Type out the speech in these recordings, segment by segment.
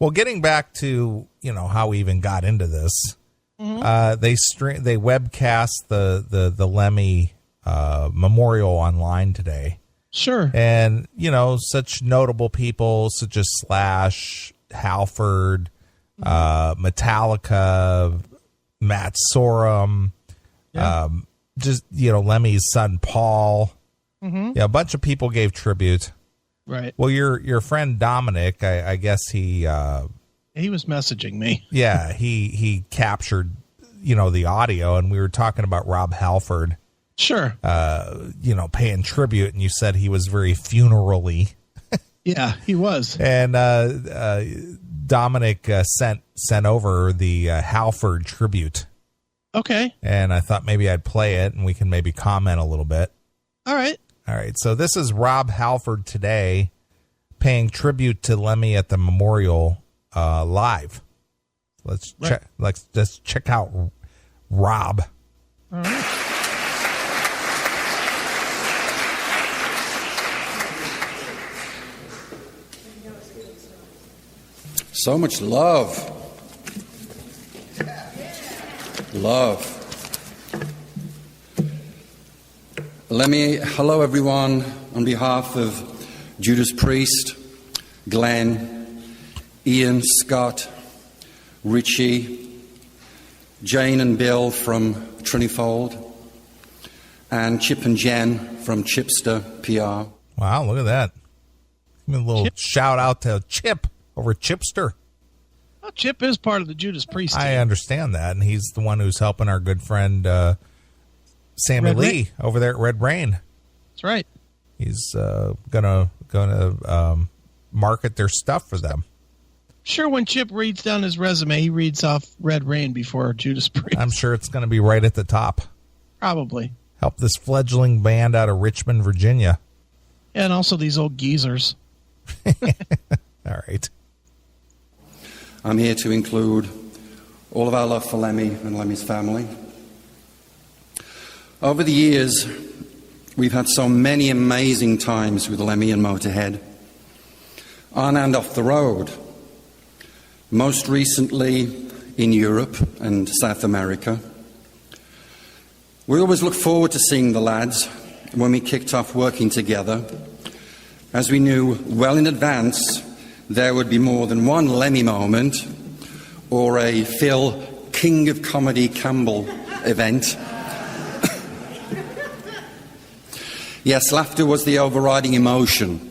Well, getting back to, how we even got into this, they webcast the Lemmy Memorial online today. Sure. And, such notable people such as Slash, Halford, Metallica, Matt Sorum, Lemmy's son, Paul. Yeah, a bunch of people gave tribute. Right. Well, your friend Dominic, I guess he was messaging me. Yeah, he captured, the audio, and we were talking about Rob Halford. Sure. Paying tribute, and you said he was very funeral-y. Yeah, he was. And Dominic sent over the Halford tribute. Okay. And I thought maybe I'd play it, and we can maybe comment a little bit. All right. So this is Rob Halford today paying tribute to Lemmy at the Memorial live. Let's just check out Rob. All right. So much love. Love. Hello everyone, on behalf of Judas Priest, Glenn, Ian, Scott, Richie, Jane and Bill from Trinifold, and Chip and Jen from Chipster PR. Wow, look at that. Give me a little shout out to Chip over Chipster. Well, Chip is part of the Judas Priest team. I understand that, and he's the one who's helping our good friend Sammy Red Lee Rain. over there at Red Rain. That's right. He's gonna market their stuff for them. Sure, when Chip reads down his resume, he reads off Red Rain before Judas Priest. I'm sure it's going to be right at the top. Probably. Help this fledgling band out of Richmond, Virginia. And also these old geezers. All right. I'm here to include all of our love for Lemmy and Lemmy's family. Over the years, we've had so many amazing times with Lemmy and Motorhead, on and off the road. Most recently in Europe and South America. We always look forward to seeing the lads when we kicked off working together, as we knew well in advance there would be more than one Lemmy moment or a Phil King of Comedy Campbell event. Yes, laughter was the overriding emotion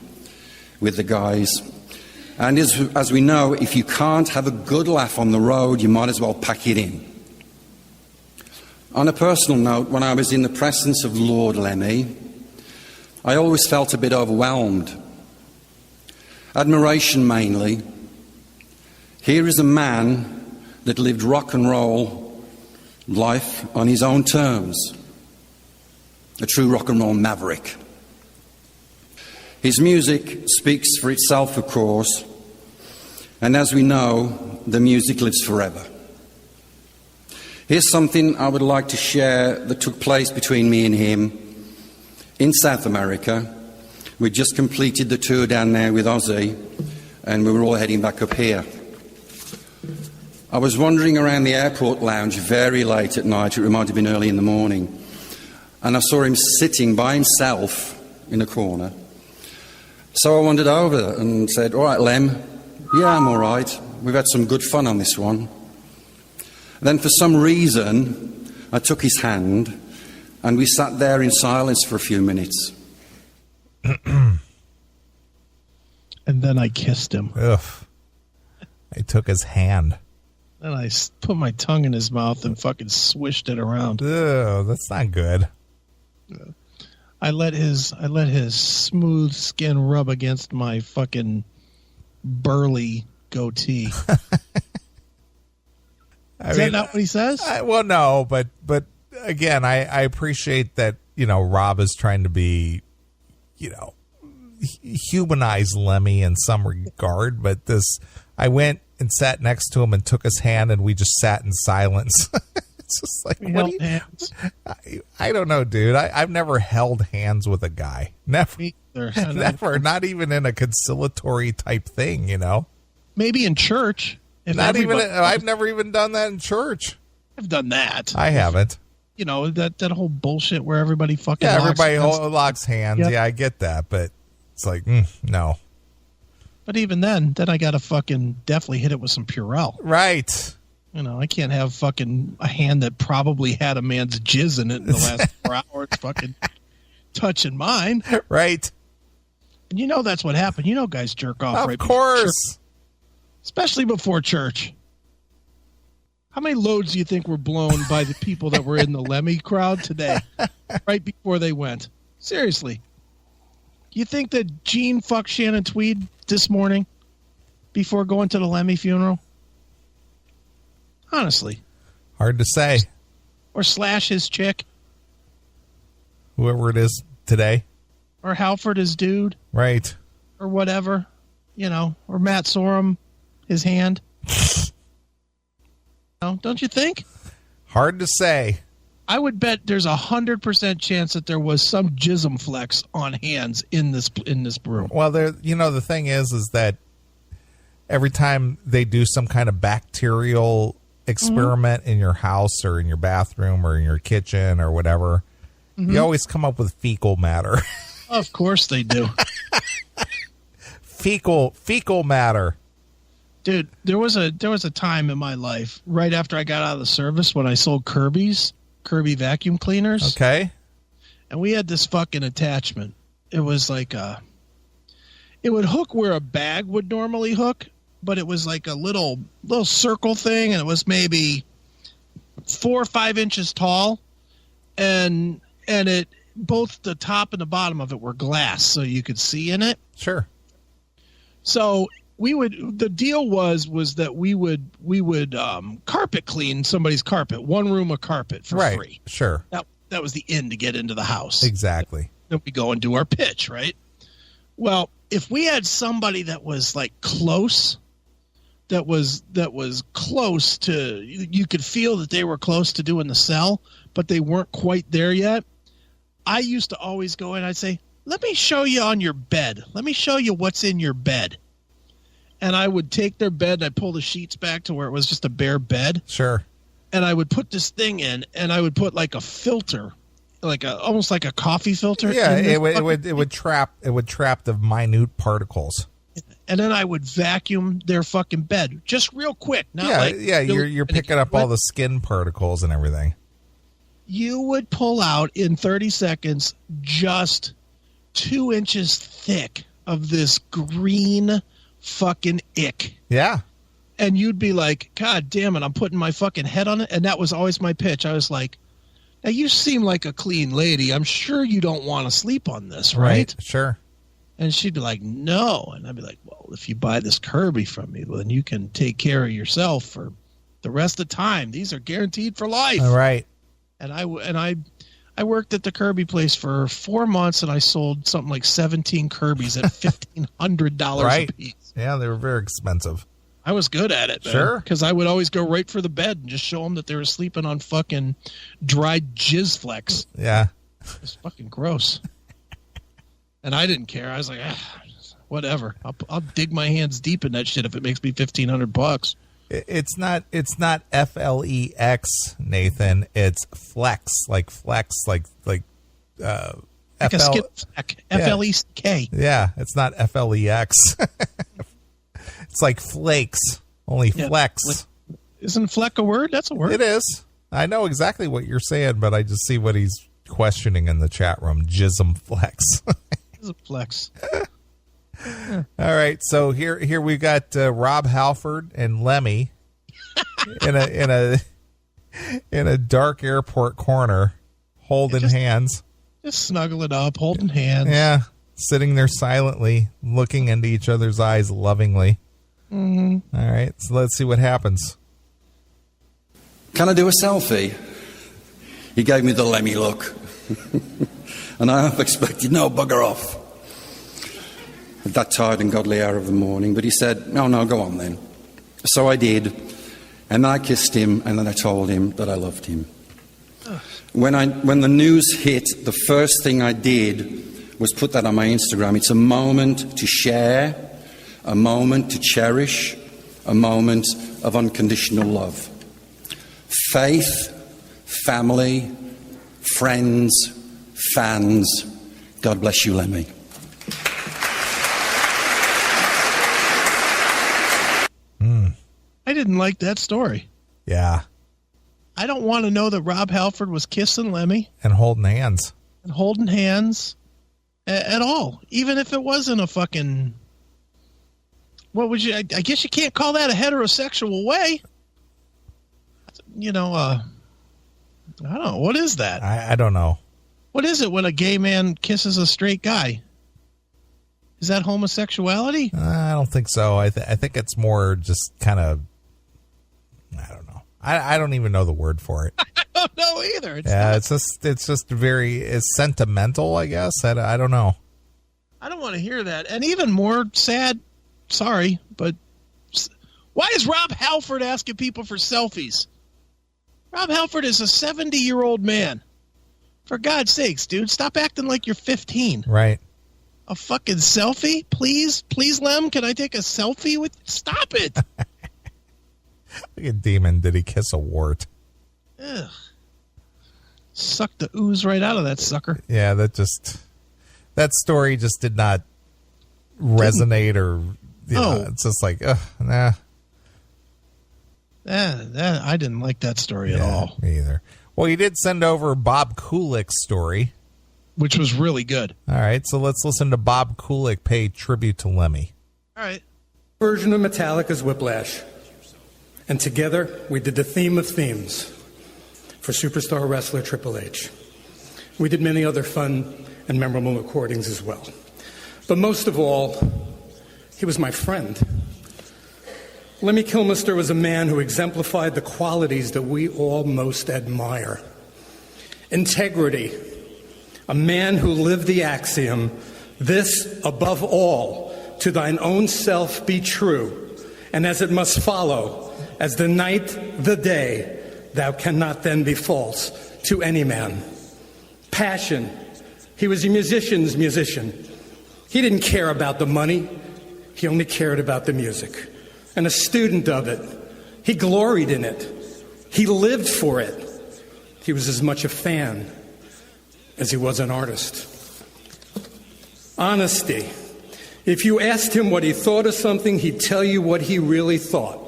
with the guys. And as we know, if you can't have a good laugh on the road, you might as well pack it in. On a personal note, when I was in the presence of Lord Lemmy, I always felt a bit overwhelmed. Admiration mainly. Here is a man that lived rock and roll life on his own terms. A true rock and roll maverick. His music speaks for itself, of course, and as we know, the music lives forever. Here's something I would like to share that took place between me and him in South America. We just completed the tour down there with Ozzy, and we were all heading back up here. I was wandering around the airport lounge very late at night, it might have been early in the morning, and I saw him sitting by himself in a corner. So I wandered over and said, "All right, Lem, yeah, I'm all right. We've had some good fun on this one." Then for some reason, I took his hand and we sat there in silence for a few minutes. And then I kissed him. Ugh. I took his hand. Then I put my tongue in his mouth and fucking swished it around. Ugh, that's not good. I let his smooth skin rub against my fucking burly goatee. Is that not what he says? Well, no, but again, I appreciate that, Rob is trying to be, humanize Lemmy in some regard, but I went and sat next to him and took his hand and we just sat in silence. It's just like, I don't know, dude. I've never held hands with a guy. Never, never, not even in a conciliatory type thing, maybe in church. I've never even done that in church. I've done that. I haven't. You know, that whole bullshit where everybody fucking locks hands. Yep. Yeah, I get that, but it's like, no. But even then I got to fucking definitely hit it with some Purell. Right. You know, I can't have fucking a hand that probably had a man's jizz in it in the last 4 hours fucking touching mine. Right. And you know that's what happened. You know guys jerk off right before church. Especially before church. How many loads do you think were blown by the people that were in the Lemmy crowd today, right before they went? Seriously. You think that Gene fucked Shannon Tweed this morning before going to the Lemmy funeral? Honestly. Hard to say. Or Slash his chick. Whoever it is today. Or Halford his dude. Right. Or whatever. You know, or Matt Sorum, his hand. Don't you think? Hard to say. I would bet there's 100% chance that there was some jism flex on hands in this room. Well, the thing is that every time they do some kind of bacterial experiment in your house or in your bathroom or in your kitchen or whatever, you always come up with fecal matter. Of course they do. fecal matter. Dude, there was a time in my life right after I got out of the service when I sold Kirby vacuum cleaners. Okay. And we had this fucking attachment. It was like it would hook where a bag would normally hook, but it was like a little circle thing, and it was maybe 4 or 5 inches tall, and it both the top and the bottom of it were glass, so you could see in it. Sure. So the deal was that we would carpet clean somebody's carpet, one room of carpet for free. Sure. That was the end to get into the house. Exactly. Then we go and do our pitch, right? Well, if we had somebody that was like close, that was close to, you could feel that they were close to doing the sell, but they weren't quite there yet. I used to always go in, I'd say, let me show you on your bed. Let me show you what's in your bed. And I would take their bed and I'd pull the sheets back to where it was just a bare bed. Sure. And I would put this thing in, and I would put like a filter, almost like a coffee filter. Yeah, it would trap the minute particles. And then I would vacuum their fucking bed just real quick. You're picking up all the skin particles and everything. You would pull out in 30 seconds just 2 inches thick of this green fucking ick. Yeah. And you'd be like, God damn it, I'm putting my fucking head on it. And that was always my pitch. I was like, now you seem like a clean lady. I'm sure you don't want to sleep on this, right? Sure. And she'd be like, no. And I'd be like, well, if you buy this Kirby from me, well, then you can take care of yourself for the rest of the time. These are guaranteed for life. All right. And I worked at the Kirby place for 4 months, and I sold something like 17 Kirbys at $1,500 a piece. Yeah, they were very expensive. I was good at it, man. Sure. Because I would always go right for the bed and just show them that they were sleeping on fucking dried jizz flecks. Yeah. It was fucking gross. And I didn't care. I was like, whatever. I'll dig my hands deep in that shit if it makes me $1,500. It's not FLEX, Nathan. It's flex, like like a skin fleck. FLECK. Yeah, it's not FLEX. It's like flakes, only flex. Isn't fleck a word? That's a word. It is. I know exactly what you're saying, but I just see what he's questioning in the chat room. Jism flex. Jism flex. All right, so here we got Rob Halford and Lemmy in a dark airport corner, holding hands, just snuggling up, holding hands. Yeah, sitting there silently, looking into each other's eyes lovingly. Mm-hmm. All right, so let's see what happens. Can I do a selfie? He gave me the Lemmy look, and I half expected no, bugger off. At that tired and godly hour of the morning, but he said, no, go on then. So I did, and then I kissed him, and then I told him that I loved him. When the news hit, the first thing I did was put that on my Instagram. It's a moment to share, a moment to cherish, a moment of unconditional love. Faith, family, friends, fans. God bless you, Lemmy. I didn't like that story. Yeah. I don't want to know that Rob Halford was kissing Lemmy. And holding hands. And holding hands at all. Even if it wasn't a fucking... What would you... I guess you can't call that a heterosexual way. You know, I don't know. What is that? I don't know. What is it when a gay man kisses a straight guy? Is that homosexuality? I don't think so. I think it's more just kind of... I don't know. I don't even know the word for it. I don't know either. It's just very sentimental, I guess. I don't know. I don't want to hear that. And even more sad, sorry, but why is Rob Halford asking people for selfies? Rob Halford is a 70-year-old man. For God's sakes, dude, stop acting like you're 15. Right. A fucking selfie? Please, Lem, can I take a selfie with... Stop it. Look at Demon. Did he kiss a wart? Ugh. Sucked the ooze right out of that sucker. Yeah, that story just did not resonate or, it's just like, nah. I didn't like that story at all. Me either. Well, you did send over Bob Kulick's story. Which was really good. All right, so let's listen to Bob Kulick pay tribute to Lemmy. All right. Version of Metallica's Whiplash. And together, we did the theme of themes for superstar wrestler Triple H. We did many other fun and memorable recordings as well. But most of all, he was my friend. Lemmy Kilmister was a man who exemplified the qualities that we all most admire. Integrity, a man who lived the axiom, this above all, to thine own self be true, and as it must follow, as the night, the day, thou cannot then be false to any man. Passion, he was a musician's musician. He didn't care about the money, he only cared about the music. And a student of it, he gloried in it. He lived for it. He was as much a fan as he was an artist. Honesty. If you asked him what he thought of something, he'd tell you what he really thought.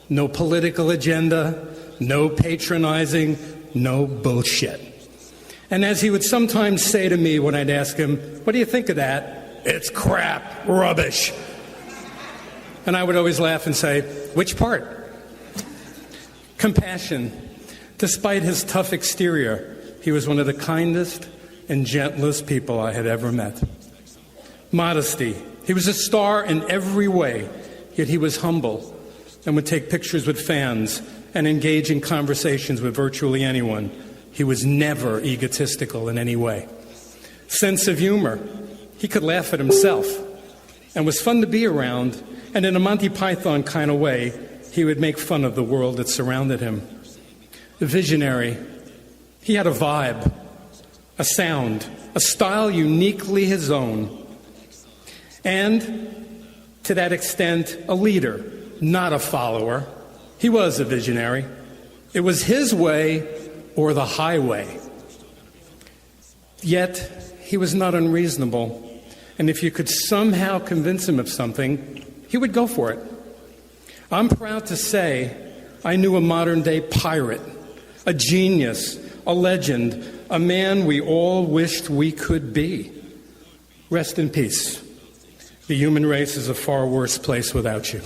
No political agenda, no patronizing, no bullshit. And as he would sometimes say to me when I'd ask him, what do you think of that? It's crap, rubbish. And I would always laugh and say, which part? Compassion. Despite his tough exterior, he was one of the kindest and gentlest people I had ever met. Modesty. He was a star in every way, yet he was humble and would take pictures with fans and engage in conversations with virtually anyone. He was never egotistical in any way. Sense of humor. He could laugh at himself and was fun to be around, and in a Monty Python kind of way, he would make fun of the world that surrounded him. Visionary. He had a vibe, a sound, a style uniquely his own. And, to that extent, a leader, not a follower. He was a visionary. It was his way or the highway. Yet, he was not unreasonable. And if you could somehow convince him of something, he would go for it. I'm proud to say I knew a modern-day pirate, a genius, a legend, a man we all wished we could be. Rest in peace. The human race is a far worse place without you.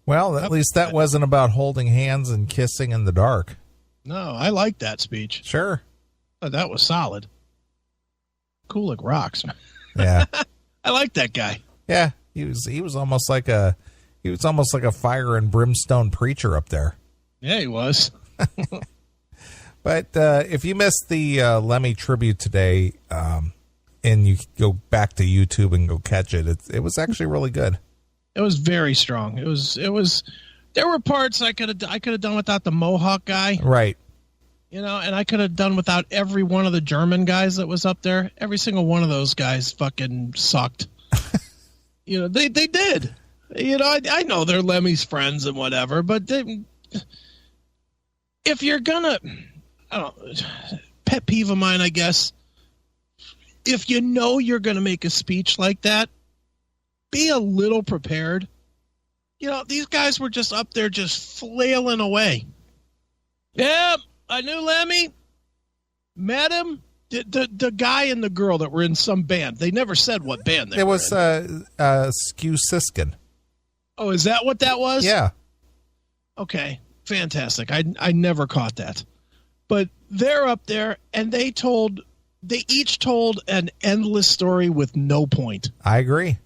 Well, at least that wasn't about holding hands and kissing in the dark. No, I like that speech. Sure. Oh, that was solid. Kulick rocks. Yeah. I like that guy. Yeah, he was almost like a fire and brimstone preacher up there. Yeah, he was. But if you missed the Lemmy tribute today, and you go back to YouTube and go catch it, it was actually really good. It was very strong. It was. There were parts I could have done without the Mohawk guy. Right. You know, and I could have done without every one of the German guys that was up there. Every single one of those guys fucking sucked. You know, they did. You know, I know they're Lemmy's friends and whatever, but if you're gonna, I don't know, pet peeve of mine, I guess, if you know you're gonna make a speech like that, be a little prepared. You know, these guys were just up there just flailing away. Yep, I knew Lemmy, met him. The guy and the girl that were in some band, they never said what band they were in. It was Skew Siskin. Oh, is that what that was? Yeah. Okay, fantastic. I never caught that. But they're up there, and they each told an endless story with no point. I agree.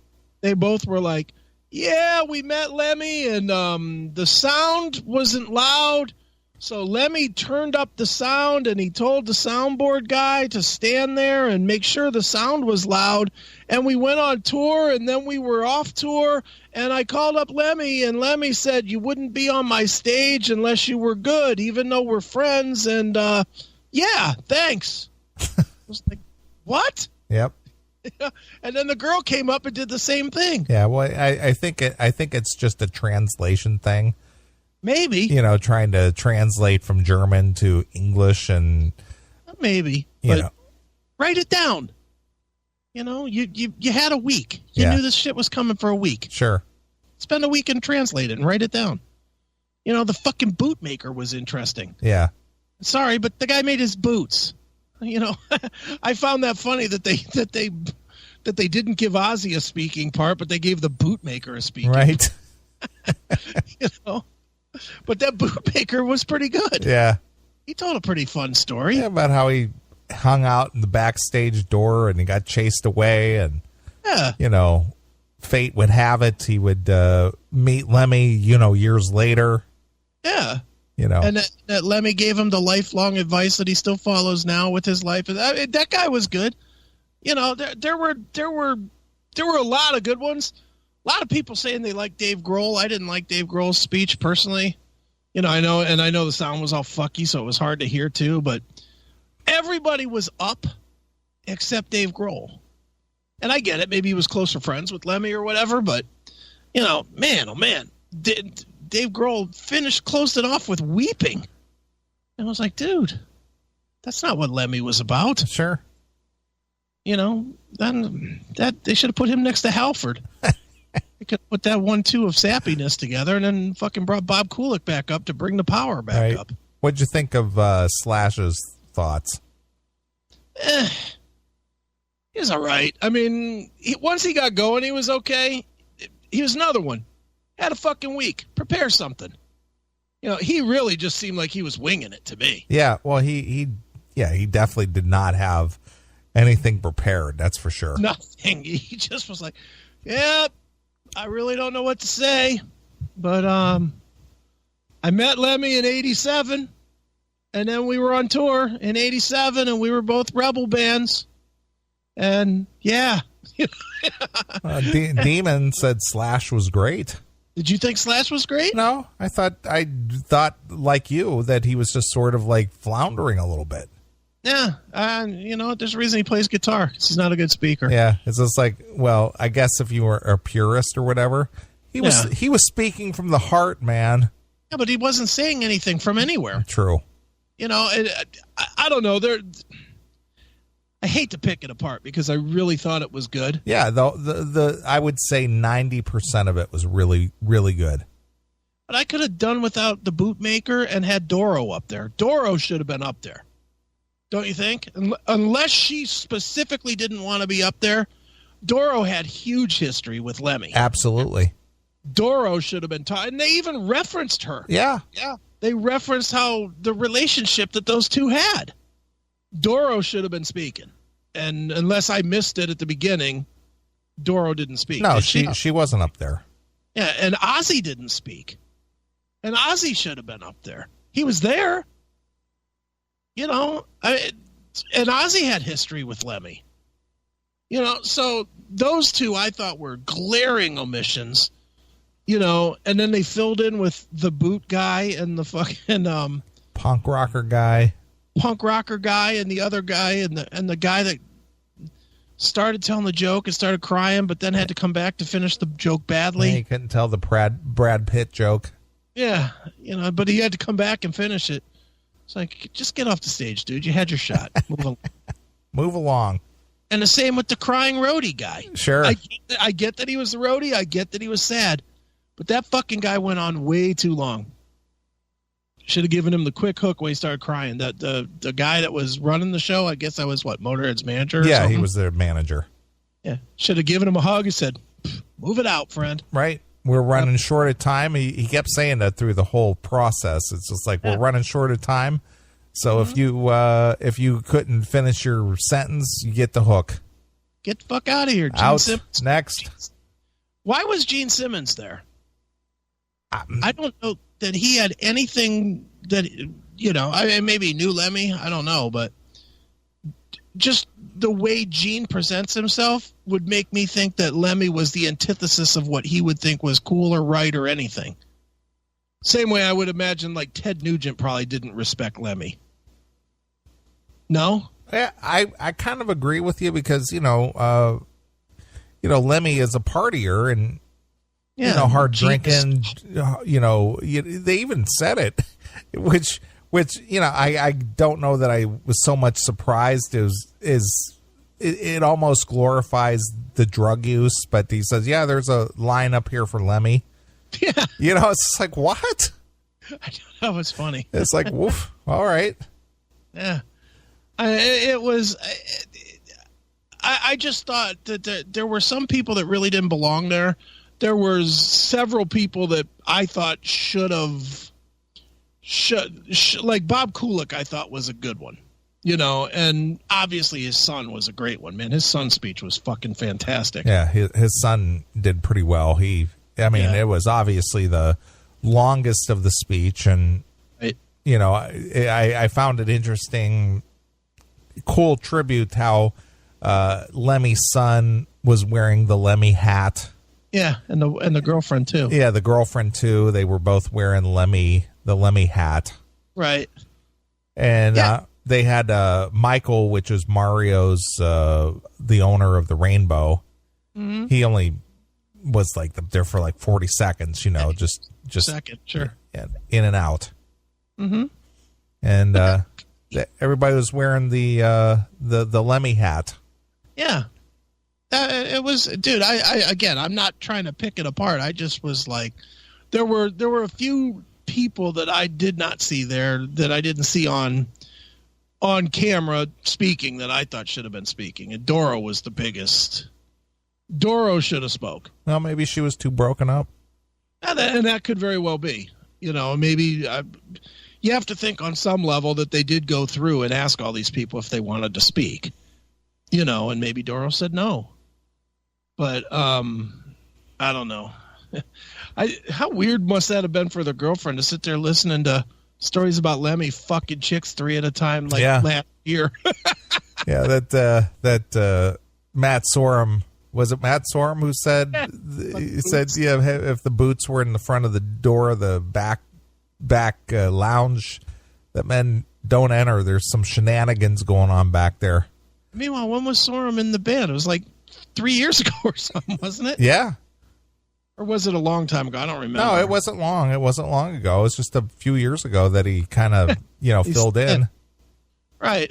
They both were like, yeah, we met Lemmy, and the sound wasn't loud. So Lemmy turned up the sound, and he told the soundboard guy to stand there and make sure the sound was loud. And we went on tour, and then we were off tour, and I called up Lemmy, and Lemmy said, you wouldn't be on my stage unless you were good, even though we're friends. And, yeah, thanks. I was like, what? Yep. And then the girl came up and did the same thing. Yeah, well, I think it's just a translation thing. Maybe. You know, trying to translate from German to English and maybe. You but know. Write it down. You know, you had a week. You knew this shit was coming for a week. Sure. Spend a week and translate it and write it down. You know, the fucking boot maker was interesting. Yeah. Sorry, but the guy made his boots. You know, I found that funny that they didn't give Ozzy a speaking part, but they gave the bootmaker a speaking. Right. You know, but that bootmaker was pretty good. Yeah. He told a pretty fun story. Yeah, about how he hung out in the backstage door and he got chased away, and you know, fate would have it he would meet Lemmy, you know, years later. Yeah. You know, and that Lemmy gave him the lifelong advice that he still follows now with his life. That guy was good. You know, there were a lot of good ones. A lot of people saying they like Dave Grohl. I didn't like Dave Grohl's speech personally. You know, I know the sound was all fucky, so it was hard to hear too. But everybody was up except Dave Grohl. And I get it. Maybe he was closer friends with Lemmy or whatever. But you know, man, oh man, Dave Grohl closed it off with weeping. And I was like, dude, that's not what Lemmy was about. Sure. You know, that they should have put him next to Halford. They could put that 1-2 of sappiness together, and then fucking brought Bob Kulick back up to bring the power back up. What'd you think of Slash's thoughts? He was all right. I mean, once he got going, he was okay. He was another one. Had a fucking week. Prepare something. You know, he really just seemed like he was winging it to me. Yeah, well, he definitely did not have anything prepared. That's for sure. Nothing. He just was like, "Yep, I really don't know what to say, but I met Lemmy in '87, and then we were on tour in '87, and we were both rebel bands, and yeah." Demon said Slash was great. Did you think Slash was great? No, I thought like you that he was just sort of like floundering a little bit. Yeah, you know, there's a reason he plays guitar, because he's not a good speaker. Yeah, it's just like, well, I guess if you were a purist or whatever, he was speaking from the heart, man. Yeah, but he wasn't saying anything from anywhere. True. You know, I don't know. I hate to pick it apart because I really thought it was good. Yeah, the I would say 90% of it was really, really good. But I could have done without the bootmaker and had Doro up there. Doro should have been up there. Don't you think? Unless she specifically didn't want to be up there, Doro had huge history with Lemmy. Absolutely. Doro should have been taught, and they even referenced her. Yeah. Yeah. They referenced how the relationship that those two had. Doro should have been speaking. And unless I missed it at the beginning, Doro didn't speak. No, she wasn't up there. Yeah, and Ozzy didn't speak. And Ozzy should have been up there. He was there. You know, and Ozzy had history with Lemmy. You know, so those two I thought were glaring omissions. You know, and then they filled in with the boot guy and the fucking punk rocker guy. punk rocker guy and the other guy and the guy that started telling the joke and started crying, but then had to come back to finish the joke badly. He couldn't tell the Brad Pitt joke. Yeah, but he had to come back and finish it. It's like, just get off the stage, dude. You had your shot. Move along. And the same with the crying roadie guy. Sure. I get that he was the roadie. I get that he was sad. But that fucking guy went on way too long. Should have given him the quick hook when he started crying. The guy that was running the show, I guess I was, Motorhead's manager? Yeah, he was their manager. Yeah. Should have given him a hug and said, move it out, friend. Right. We're running short of time. He kept saying that through the whole process. It's just like, we're running short of time. So if you couldn't finish your sentence, you get the hook. Get the fuck out of here, Gene Out. Simmons. Next. Why was Gene Simmons there? I don't know that he had anything that, maybe he knew Lemmy. I don't know, but just the way Gene presents himself would make me think that Lemmy was the antithesis of what he would think was cool or right or anything. Same way I would imagine Ted Nugent probably didn't respect Lemmy. No? Yeah, I kind of agree with you because, Lemmy is a partier and, hard drinking, they even said it, which, I don't know that I was so much surprised it almost glorifies the drug use, but he says, yeah, there's a line up here for Lemmy. Yeah. It's just like, what? I know, that was funny. It's like, woof. All right. Yeah. I just thought that there were some people that really didn't belong there. There were several people that I thought should like Bob Kulick, I thought was a good one, and obviously his son was a great one, man. His son's speech was fucking fantastic. Yeah. His son did pretty well. It was obviously the longest of the speech, and I found it interesting, cool tribute how Lemmy's son was wearing the Lemmy hat. Yeah, and the girlfriend too. Yeah, the girlfriend too. They were both wearing the Lemmy hat. Right. And they had Michael, which is Mario's the owner of the Rainbow. Mm-hmm. He only was there for 40 seconds, just second, sure. In and out. Mm-hmm. And everybody was wearing the Lemmy hat. Yeah. It was, dude, I'm not trying to pick it apart. I just was like, there were a few people that I did not see there that I didn't see on camera speaking that I thought should have been speaking. And Doro was the biggest. Doro should have spoke. Well, maybe she was too broken up. And that could very well be. Maybe you have to think on some level that they did go through and ask all these people if they wanted to speak. And maybe Doro said no. But I don't know. How weird must that have been for the girlfriend to sit there listening to stories about Lemmy fucking chicks 3 at a time last year? Yeah, that Matt Sorum. Was it Matt Sorum who said, if the boots were in the front of the door of the back lounge, that men don't enter. There's some shenanigans going on back there. Meanwhile, when was Sorum in the band? It was 3 years ago or something, wasn't it? Yeah. Or was it a long time ago? I don't remember. No, it wasn't long. It wasn't long ago. It was just a few years ago that he kind of, filled in. Right.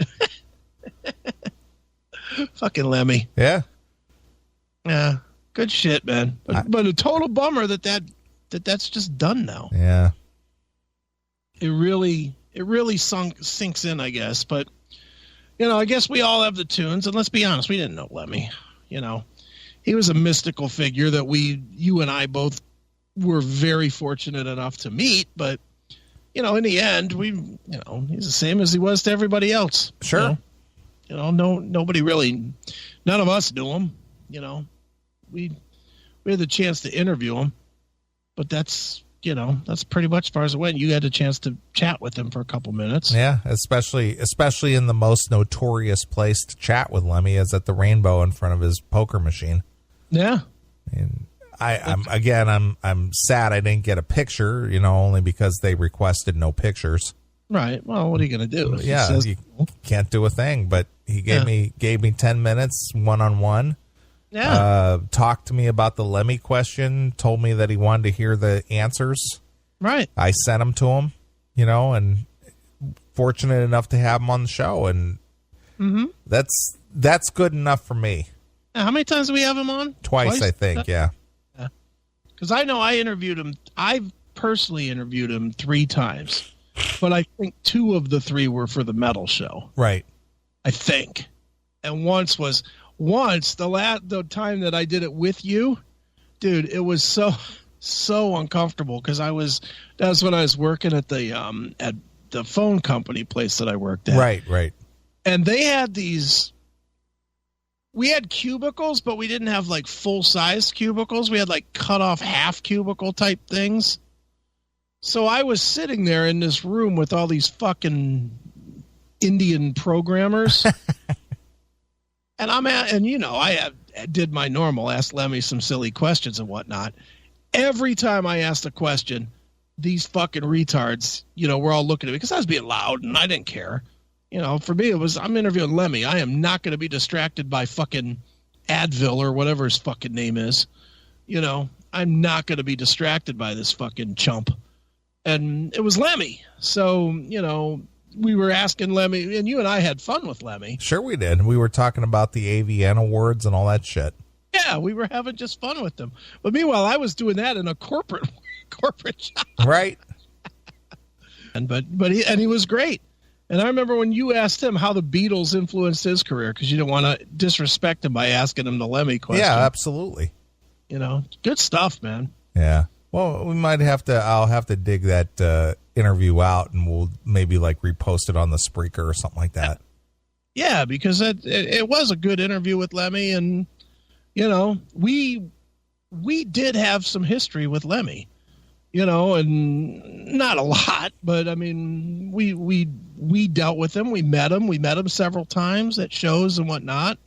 Fucking Lemmy. Yeah. Yeah, good shit, man. But a total bummer that's just done now. Yeah, it really sinks in, I guess. But I guess we all have the tunes, and let's be honest, we didn't know Lemmy. He was a mystical figure that you and I both were very fortunate enough to meet. But in the end, he's the same as he was to everybody else. Sure. Nobody really, none of us knew him. We had the chance to interview him, but that's pretty much as far as it went. You had a chance to chat with him for a couple minutes. Yeah, especially in the most notorious place to chat with Lemmy is at the Rainbow in front of his poker machine. Yeah. And I'm sad I didn't get a picture, only because they requested no pictures. Right. Well, what are you going to do? Yeah, you can't do a thing. But he gave me 10 minutes one-on-one. Yeah. Talked to me about the Lemmy question. Told me that he wanted to hear the answers. Right. I sent them to him. And fortunate enough to have him on the show, and that's good enough for me. How many times do we have him on? Twice, I think. Yeah. Because I know I interviewed him. I've personally interviewed him 3 times, but I think 2 of the 3 were for the metal show. Right. I think, and once the time that I did it with you, dude. It was so uncomfortable because that's when I was working at the phone company place that I worked at. Right. And they had we had cubicles, but we didn't have like full size cubicles. We had like cut off half cubicle type things. So I was sitting there in this room with all these fucking Indian programmers. And I did my normal, ask Lemmy some silly questions and whatnot. Every time I asked a question, these fucking retards, were all looking at me because I was being loud and I didn't care. For me, I'm interviewing Lemmy. I am not going to be distracted by fucking Advil or whatever his fucking name is. I'm not going to be distracted by this fucking chump. And it was Lemmy. So, we were asking Lemmy, and you and I had fun with Lemmy. Sure we did. We were talking about the AVN awards and all that shit. Yeah, we were having just fun with them. But meanwhile, I was doing that in a corporate job. Right. But he was great. And I remember when you asked him how the Beatles influenced his career, because you didn't want to disrespect him by asking him the Lemmy question. Yeah, absolutely. Good stuff, man. Yeah. Well, I'll have to dig that interview out, and we'll maybe like repost it on the Spreaker or something like that. Yeah, because it was a good interview with Lemmy, and we did have some history with Lemmy, and not a lot, but I mean, we dealt with him. We met him several times at shows and whatnot.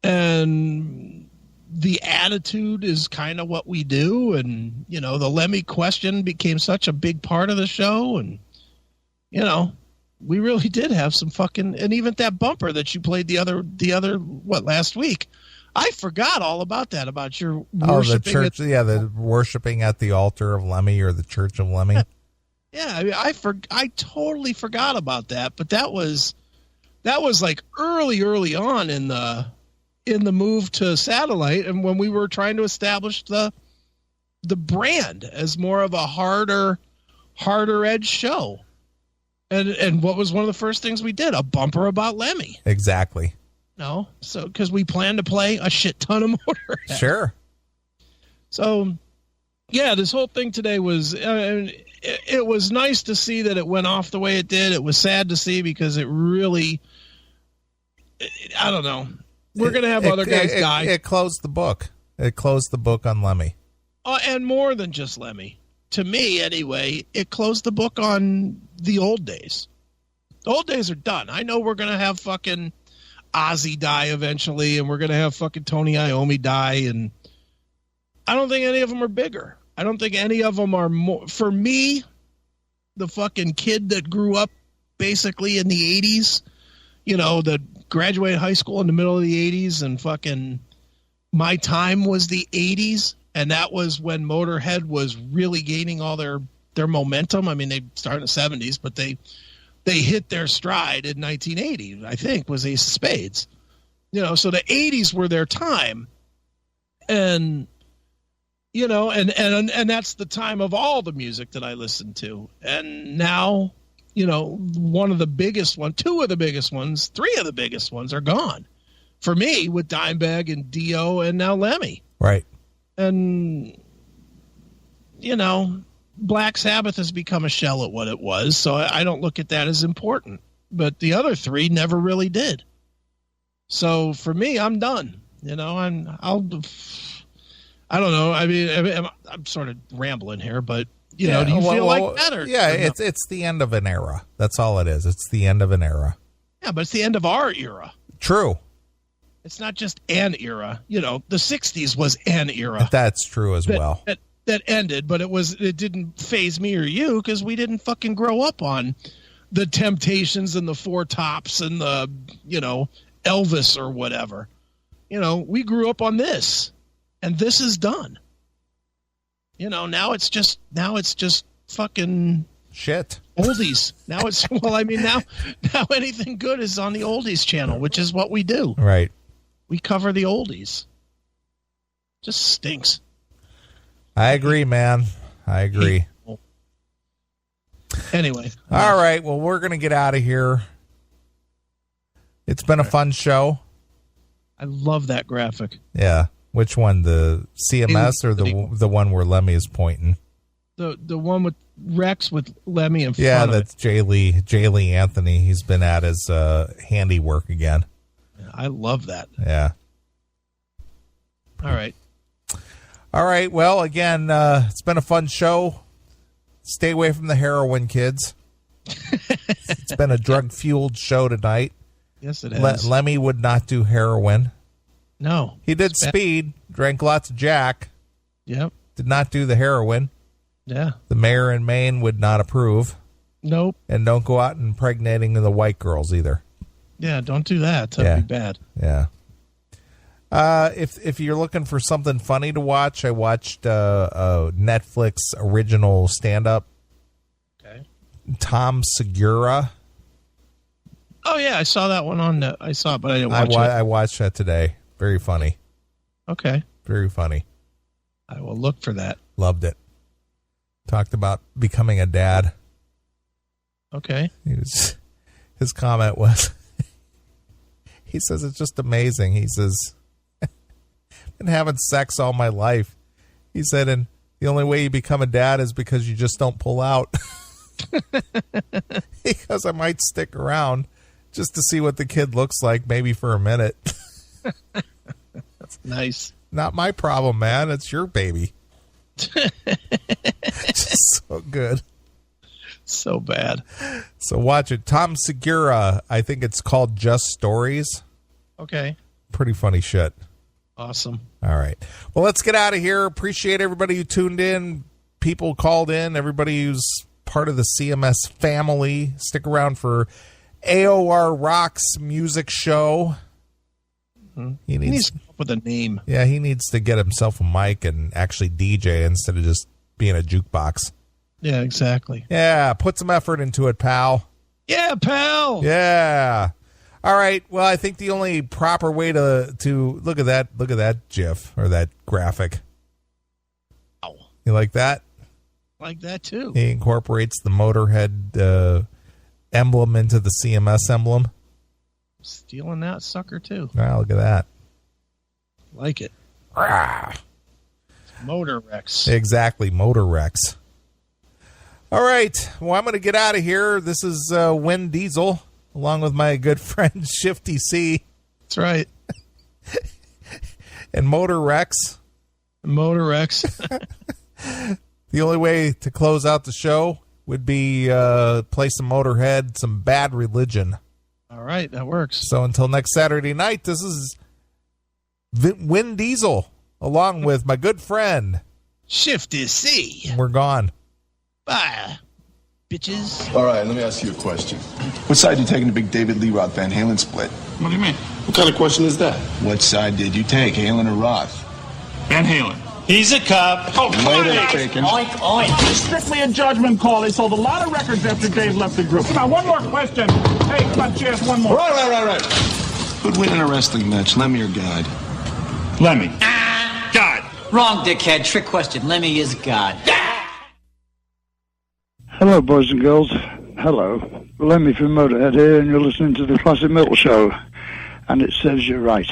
And the attitude is kind of what we do. And, the Lemmy question became such a big part of the show. And, we really did have some and even that bumper that you played last week. I forgot all about that, about your worshiping. The church, the worshiping at the altar of Lemmy or the Church of Lemmy. Yeah, I mean, I totally forgot about that, but that was like early on in the move to satellite, and when we were trying to establish the brand as more of a harder edge show. And what was one of the first things we did? A bumper about Lemmy. Exactly. No, so because we plan to play a shit ton of Motorhead. Sure. So, yeah, this whole thing today was it was nice to see that it went off the way it did. It was sad to see because it really, I don't know. We're going to have other guys die. It closed the book. It closed the book on Lemmy. And more than just Lemmy. To me, anyway, it closed the book on the old days. The old days are done. I know we're going to have fucking Ozzy die eventually, and we're going to have fucking Tony Iommi die, and I don't think any of them are bigger. I don't think any of them are more. For me, the fucking kid that grew up basically in the 80s, that graduated high school in the middle of the 80s, and fucking my time was the 80s, and that was when Motorhead was really gaining all their momentum. I mean, they started in the 70s, but they hit their stride in 1980, I think, was Ace of Spades. So the 80s were their time. And, and that's the time of all the music that I listened to. And now, one of the biggest ones, 2 of the biggest ones, 3 of the biggest ones are gone. For me, with Dimebag and Dio and now Lemmy. Right. And, Black Sabbath has become a shell at what it was, so I don't look at that as important. But the other 3 never really did. So for me, I'm done. I don't know. I mean, I'm sort of rambling here, but do you feel like that? Or it's the end of an era. That's all it is. It's the end of an era. Yeah, but it's the end of our era. True. It's not just an era. The 60s was an era. That's true as well. that ended, but it didn't faze me or you because we didn't fucking grow up on the Temptations and the Four Tops and the, Elvis or whatever. We grew up on this, and this is done. Now it's just fucking shit. Oldies. Now it's now anything good is on the oldies channel, which is what we do. Right. We cover the oldies. Just stinks. I agree, man. I agree. Anyway. All right. Well, we're going to get out of here. It's been a fun show. I love that graphic. Yeah. Which one? The CMS or the one where Lemmy is pointing? The one with Rex with Lemmy in front Yeah, of that's J. Lee Anthony. He's been at his handiwork again. I love that. Yeah. All right. All right. Well, again, it's been a fun show. Stay away from the heroin, kids. It's been a drug-fueled show tonight. Yes, it has. Lemmy would not do heroin. No. He did speed, drank lots of Jack. Yep. Did not do the heroin. Yeah. The mayor in Maine would not approve. Nope. And don't go out impregnating the white girls either. Yeah, don't do that. That'd be bad. Yeah. If you're looking for something funny to watch, I watched a Netflix original stand-up. Okay. Tom Segura. Oh yeah, I saw that one on. I saw it, but I didn't watch it. I watched that today. Very funny. Okay. Very funny. I will look for that. Loved it. Talked about becoming a dad. Okay. His comment was, he says, it's just amazing. He says, I've been having sex all my life. He said, and the only way you become a dad is because you just don't pull out. Because I might stick around just to see what the kid looks like, maybe for a minute. That's nice. Not my problem, man. It's your baby. Just so good. So bad. So watch it. Tom Segura. I think it's called Just Stories. Okay. Pretty funny shit. Awesome. All right. Well, let's get out of here. Appreciate everybody who tuned in. People called in. Everybody who's part of the CMS family. Stick around for AOR Rock's music show. Mm-hmm. He needs to come up with a name. Yeah, he needs to get himself a mic and actually DJ instead of just being a jukebox. Yeah, exactly. Yeah, put some effort into it, pal. Yeah, pal. Yeah. All right. Well, I think the only proper way to look at that GIF or that graphic. Oh. You like that? Like that too. He incorporates the Motorhead emblem into the CMS emblem. Stealing that sucker too. Wow, look at that. Like it. Ah. Motor Rex. Exactly, Motor Rex. All right. Well, I'm going to get out of here. This is Win Diesel, along with my good friend Shifty C. That's right. And Motor Rex. Motor Rex. The only way to close out the show would be play some Motorhead, some Bad Religion. All right, that works. So until next Saturday night, this is Win Diesel, along with my good friend Shifty C. We're gone. Bye, bitches. All right, let me ask you a question. What side you taking the big David Lee Roth Van Halen split? What do you mean? What kind of question is that? What side did you take, Halen or Roth? Van Halen. He's a cop. Oh, Later, taken. Oink, oink. Strictly a judgment call. They sold a lot of records after Dave left the group. Now, one more question. Hey, come on, Jeff, one more. Right. Who'd win in a wrestling match, Lemmy or God? Lemmy. God. Wrong, dickhead. Trick question. Lemmy is God. Hello, boys and girls. Hello. Lemmy from Motorhead here, and you're listening to the Classic Metal Show. And it serves you right.